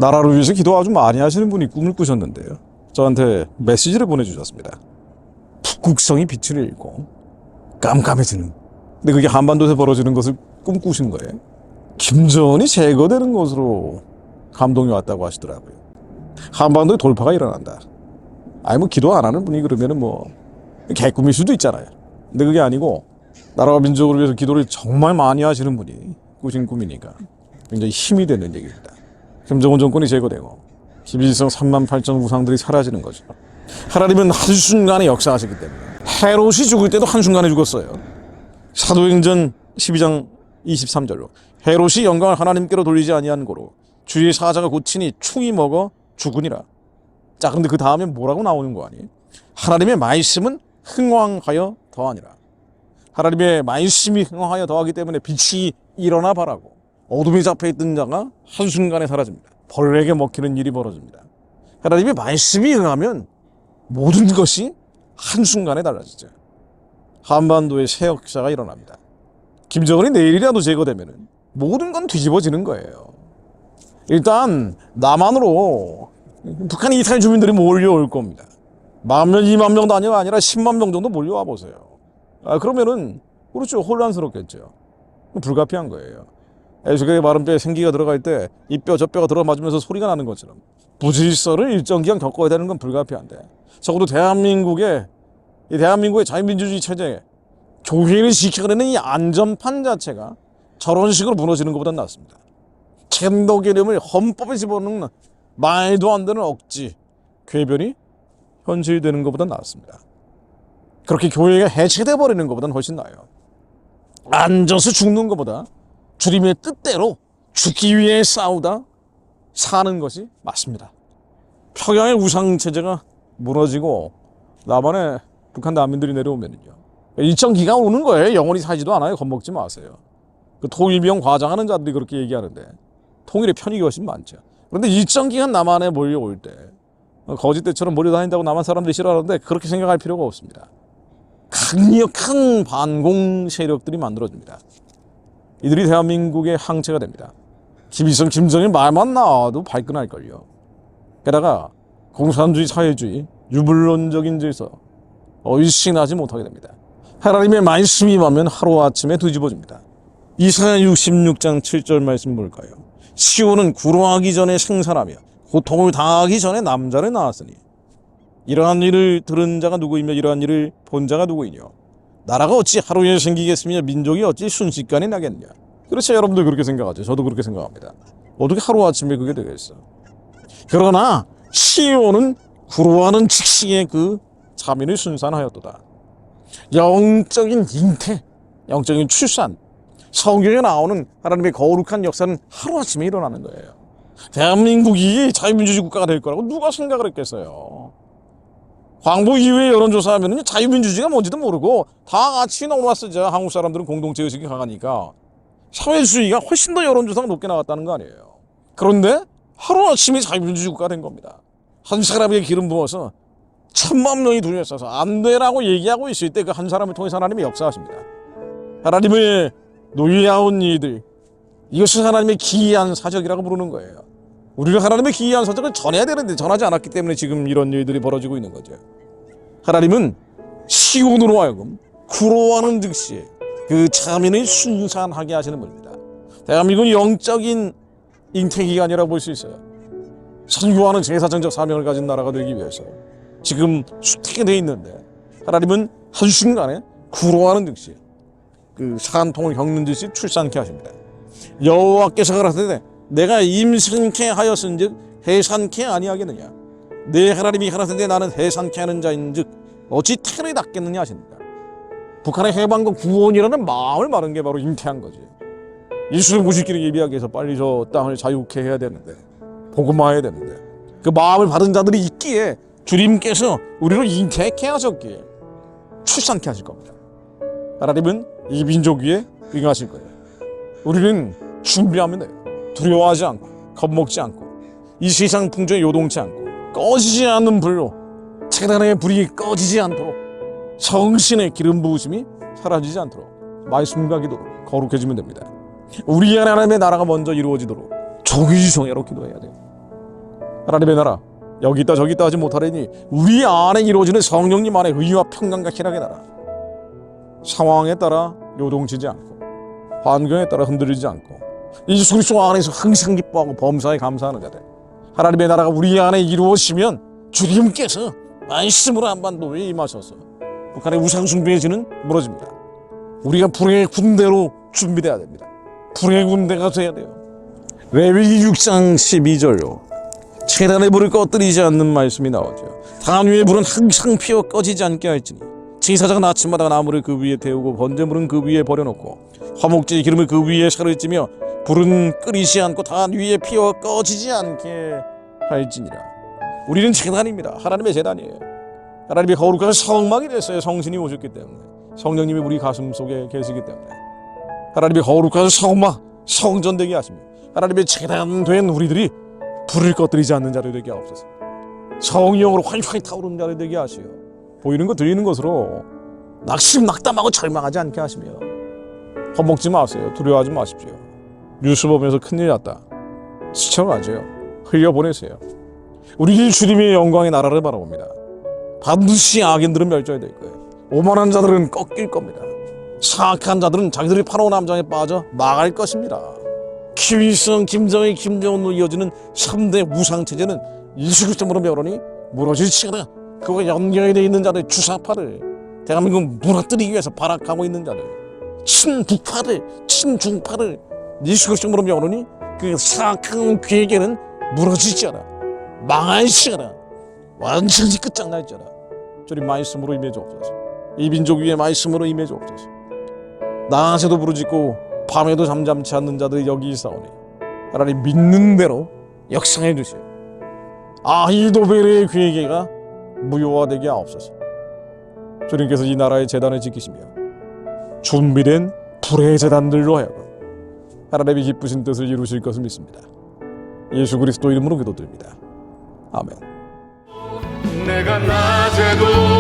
나라를 위해서 기도 아주 많이 하시는 분이 꿈을 꾸셨는데요. 저한테 메시지를 보내주셨습니다. 북극성이 빛을 잃고 깜깜해지는. 근데 그게 한반도에서 벌어지는 것을 꿈꾸신 거예요. 김정은이 제거되는 것으로 감동이 왔다고 하시더라고요. 한반도에 돌파가 일어난다. 아니 뭐 기도 안 하는 분이 그러면은 뭐 개꿈일 수도 있잖아요. 근데 그게 아니고 나라와 민족을 위해서 기도를 정말 많이 하시는 분이 꾸신 꿈이니까 굉장히 힘이 되는 얘기입니다. 김정은 정권이 제거되고 김일성 38,000 우상들이 사라지는 거죠. 하나님은 한순간에 역사하시기 때문에 헤롯이 죽을 때도 한순간에 죽었어요. 사도행전 12장 23절로 헤롯이 영광을 하나님께로 돌리지 아니한 고로 주의 사자가 고치니 충이 먹어 죽으니라. 자, 근데 그 다음에 뭐라고 나오는 거 아니에요? 하나님의 말씀은 흥왕하여 더하니라. 하나님의 말씀이 흥왕하여 더하기 때문에 빛이 일어나 바라고 어둠에 잡혀있던 자가 한순간에 사라집니다. 벌레에게 먹히는 일이 벌어집니다. 하나님의 말씀이 응하면 모든 것이 한순간에 달라지죠. 한반도에 새 역사가 일어납니다. 김정은이 내일이라도 제거되면 모든 건 뒤집어지는 거예요. 일단 남한으로 북한 이탈 주민들이 몰려올 겁니다. 10,000명, 20,000명 단위가 아니라 10만 명 정도 몰려와 보세요. 그러면은 그렇죠. 혼란스럽겠죠. 불가피한 거예요. 에스겔의 마름뼈에 생기가 들어갈 때 이 뼈 저 뼈가 들어 맞으면서 소리가 나는 것처럼 부질서를 일정 기간 겪어야 되는 건 불가피한데, 적어도 대한민국의 자유민주주의 체제에 교회를 지켜내는 이 안전판 자체가 저런 식으로 무너지는 것보단 낫습니다. 젠더 개념을 헌법에 집어넣는 말도 안 되는 억지 궤변이 현실되는 것보단 낫습니다. 그렇게 교회가 해체돼 버리는 것보단 훨씬 나아요. 앉아서 죽는 것보다 주님의 뜻대로 죽기 위해 싸우다 사는 것이 맞습니다. 평양의 우상체제가 무너지고 남한에 북한 난민들이 내려오면요, 일정 기간 오는 거예요. 영원히 살지도 않아요. 겁먹지 마세요. 그 통일비용 과장하는 자들이 그렇게 얘기하는데 통일의 편익이 훨씬 많죠. 그런데 일정 기간 남한에 몰려올 때 거짓대처럼 몰려다닌다고 남한 사람들이 싫어하는데 그렇게 생각할 필요가 없습니다. 강력한 반공 세력들이 만들어집니다. 이들이 대한민국의 항체가 됩니다. 김일성, 김정일 말만 나와도 발끈할걸요. 게다가 공산주의, 사회주의, 유불론적인 질서 얼씬하지 못하게 됩니다. 하나님의 말씀이 임하면 하루아침에 뒤집어집니다. 이사야 66장 7절 말씀 볼까요? 시온은 구로하기 전에 생산하며 고통을 당하기 전에 남자를 낳았으니 이러한 일을 들은 자가 누구이며 이러한 일을 본 자가 누구이뇨? 나라가 어찌 하루에 생기겠으며 민족이 어찌 순식간에 나겠냐? 그렇죠. 여러분들 그렇게 생각하죠. 저도 그렇게 생각합니다. 어떻게 하루아침에 그게 되겠어? 그러나 시온은 구로하는 즉시에 그 자민을 순산하였도다. 영적인 잉태, 영적인 출산, 성경에 나오는 하나님의 거룩한 역사는 하루아침에 일어나는 거예요. 대한민국이 자유민주주의 국가가 될 거라고 누가 생각을 했겠어요? 광복 이후에 여론조사하면 자유민주주의가 뭔지도 모르고 다 같이 너무나 쓰죠. 한국 사람들은 공동체의식이 강하니까 사회주의가 훨씬 더 여론조사가 높게 나왔다는 거 아니에요. 그런데 하루아침에 자유민주주의 국가가 된 겁니다. 한 사람에게 기름 부어서 1000만 명이 둘러싸서 안 되라고 얘기하고 있을 때 그 한 사람을 통해서 하나님이 역사하십니다. 하나님의 노예하온 이들, 이것을 하나님의 기이한 사적이라고 부르는 거예요. 우리가 하나님의 기이한 사적을 전해야 되는데 전하지 않았기 때문에 지금 이런 일들이 벌어지고 있는 거죠. 하나님은 시온으로 하여금 구로하는 즉시에 그 자민을 순산하게 하시는 분입니다. 대한민국은 영적인 잉태기간이라고 볼 수 있어요. 선교하는 제사장적 사명을 가진 나라가 되기 위해서 지금 수택이 되어 있는데 하나님은 한순간에 구로하는 즉시 그 산통을 겪는 듯이 출산케 하십니다. 여호와께서 가라사대 내가 임산케 하였은즉 해산케 아니하겠느냐? 내 하나님이 가라사대 나는 해산케 하는 자인즉 어찌 태를 낳겠느냐 하십니다. 북한의 해방과 구원이라는 마음을 마른 게 바로 잉태한 거지. 이스라엘 90기를 예비하기 위해서 빨리 저 땅을 자유케 해야 되는데, 복음화해야 되는데, 그 마음을 받은 자들이 있기에 주님께서 우리를 잉태케 하셨기에 출산케 하실 겁니다. 하나님은 이 민족 위에 응하실 거예요. 우리는 준비하면 돼요. 두려워하지 않고 겁먹지 않고 이 세상 풍조에 요동치 않고 꺼지지 않는 불로 재단의 불이 꺼지지 않도록 성신의 기름 부으심이 사라지지 않도록 말씀과 기도로 거룩해지면 됩니다. 우리 하나님의 나라가 먼저 이루어지도록 조기성애로 기도해야 돼요. 하나님의 나라 여기 있다 저기 있다 하지 못하려니 우리 안에 이루어지는 성령님 안에 의와 평강과 희락의 나라. 상황에 따라 요동치지 않고 환경에 따라 흔들리지 않고 예수 그리스도 안에서 항상 기뻐하고 범사에 감사하는 자들. 하나님의 나라가 우리 안에 이루어지면 주님께서 말씀으로 한반도에 임하셔서 북한의 우상 숭배의 진은 무너집니다. 우리가 불의 군대로 준비돼야 됩니다. 불의 군대가 돼야 돼요. 레위기 6장 12절요. 제단의 불을 꺼뜨리지 않는 말씀이 나오죠. 단 위의 불은 항상 피어 꺼지지 않게 할지니 제사장은 아침마다 나무를 그 위에 태우고 번제물은 그 위에 버려놓고 화목제의 기름을 그 위에 살을 찌며 불은 끓이지 않고 단 위에 피어 꺼지지 않게 할지니라. 우리는 제단입니다. 하나님의 제단이에요. 하나님의 거룩한 성막이 됐어요. 성신이 오셨기 때문에, 성령님이 우리 가슴 속에 계시기 때문에 하나님의 거룩한 성막, 성전 되게 하십니다. 하나님의 제단된 우리들이 불을 꺼뜨리지 않는 자들 되게 하옵소서. 성령으로 활활 타오르는 자들 되게 하시오. 보이는 것 들리는 것으로 낙심낙담하고 절망하지 않게 하시며 겁먹지 마세요. 두려워하지 마십시오. 뉴스 보면서 큰일 났다 지쳐 마세요. 흘려보내세요. 우리 주님의 영광의 나라를 바라봅니다. 반드시 악인들은 멸절이 될 거예요. 오만한 자들은 꺾일 겁니다. 사악한 자들은 자기들이 파라오 남장에 빠져 망할 것입니다. 김일성, 김정일, 김정은으로 이어지는 3대 우상체제는 예수 그리스도로 멸하니 무너질지어다. 그와 연결되어 있는 자들, 주사파를 대한민국 무너뜨리기 위해서 발악하고 있는 자들, 친북파들, 친중파를 예수 그리스도로 멸하니 그 사악한 괴계는 무너질지어다. 망할지어다. 완전히 끝장날지어다. 저리 말씀으로 임해 주옵소서. 이 민족 위에 말씀으로 임해 주옵소서. 낮에도 부르짖고 밤에도 잠잠치 않는 자들이 여기 있사오니 하나님 믿는 대로 역사해 주시오. 아히도벨의 괴계가 무효화되게 하옵소서. 주님께서 이 나라의 제단을 지키시며 준비된 불의 제단들로 하여금 하나님이 기쁘신 뜻을 이루실 것을 믿습니다. 예수 그리스도 이름으로 기도드립니다. 아멘. 내가 낮에도